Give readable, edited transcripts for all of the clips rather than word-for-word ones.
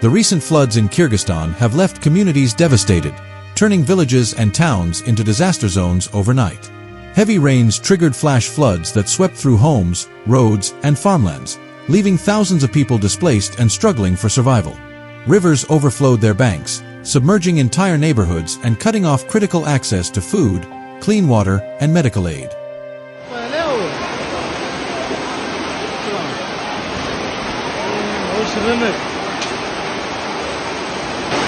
The recent floods in Kyrgyzstan have left communities devastated, turning villages and towns into disaster zones overnight. Heavy rains triggered flash floods that swept through homes, roads, and farmlands, leaving thousands of people displaced and struggling for survival. Rivers overflowed their banks, submerging entire neighborhoods and cutting off critical access to food, clean water, and medical aid.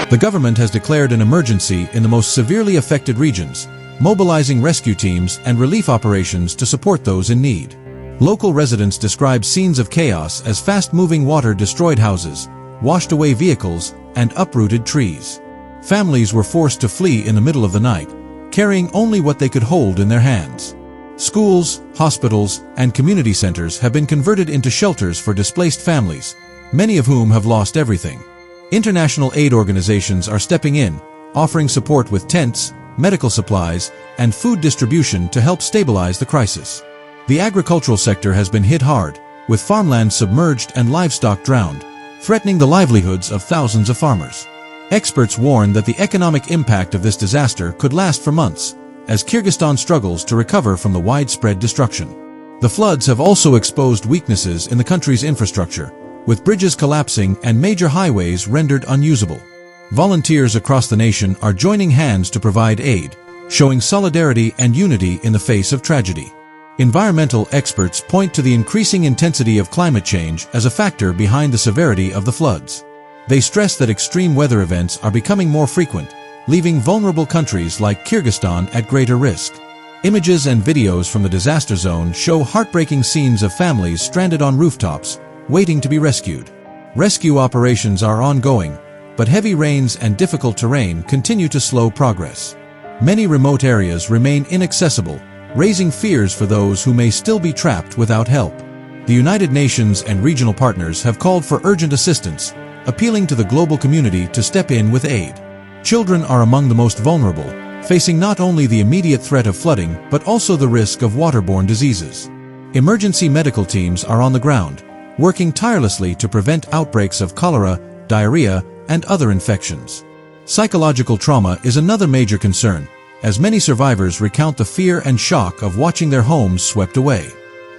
The government has declared an emergency in the most severely affected regions, mobilizing rescue teams and relief operations to support those in need. Local residents describe scenes of chaos as fast-moving water destroyed houses, washed away vehicles, and uprooted trees. Families were forced to flee in the middle of the night, carrying only what they could hold in their hands. Schools, hospitals, and community centers have been converted into shelters for displaced families, many of whom have lost everything. International aid organizations are stepping in, offering support with tents, medical supplies, and food distribution to help stabilize the crisis. The agricultural sector has been hit hard, with farmlands submerged and livestock drowned, threatening the livelihoods of thousands of farmers. Experts warn that the economic impact of this disaster could last for months, as Kyrgyzstan struggles to recover from the widespread destruction. The floods have also exposed weaknesses in the country's infrastructure, with bridges collapsing and major highways rendered unusable. Volunteers across the nation are joining hands to provide aid, showing solidarity and unity in the face of tragedy. Environmental experts point to the increasing intensity of climate change as a factor behind the severity of the floods. They stress that extreme weather events are becoming more frequent, leaving vulnerable countries like Kyrgyzstan at greater risk. Images and videos from the disaster zone show heartbreaking scenes of families stranded on rooftops, waiting to be rescued. Rescue operations are ongoing, but heavy rains and difficult terrain continue to slow progress. Many remote areas remain inaccessible, raising fears for those who may still be trapped without help. The United Nations and regional partners have called for urgent assistance, appealing to the global community to step in with aid. Children are among the most vulnerable, facing not only the immediate threat of flooding but also the risk of waterborne diseases. Emergency medical teams are on the ground, working tirelessly to prevent outbreaks of cholera, diarrhea, and other infections. Psychological trauma is another major concern, as many survivors recount the fear and shock of watching their homes swept away.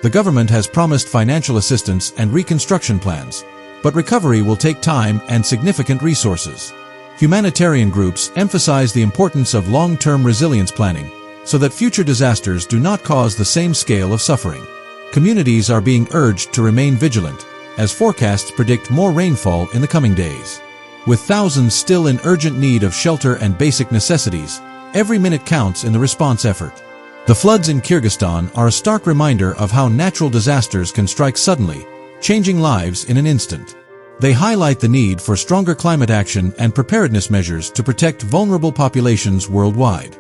The government has promised financial assistance and reconstruction plans, but recovery will take time and significant resources. Humanitarian groups emphasize the importance of long-term resilience planning so that future disasters do not cause the same scale of suffering. Communities are being urged to remain vigilant, as forecasts predict more rainfall in the coming days. With thousands still in urgent need of shelter and basic necessities, every minute counts in the response effort. The floods in Kyrgyzstan are a stark reminder of how natural disasters can strike suddenly, changing lives in an instant. They highlight the need for stronger climate action and preparedness measures to protect vulnerable populations worldwide.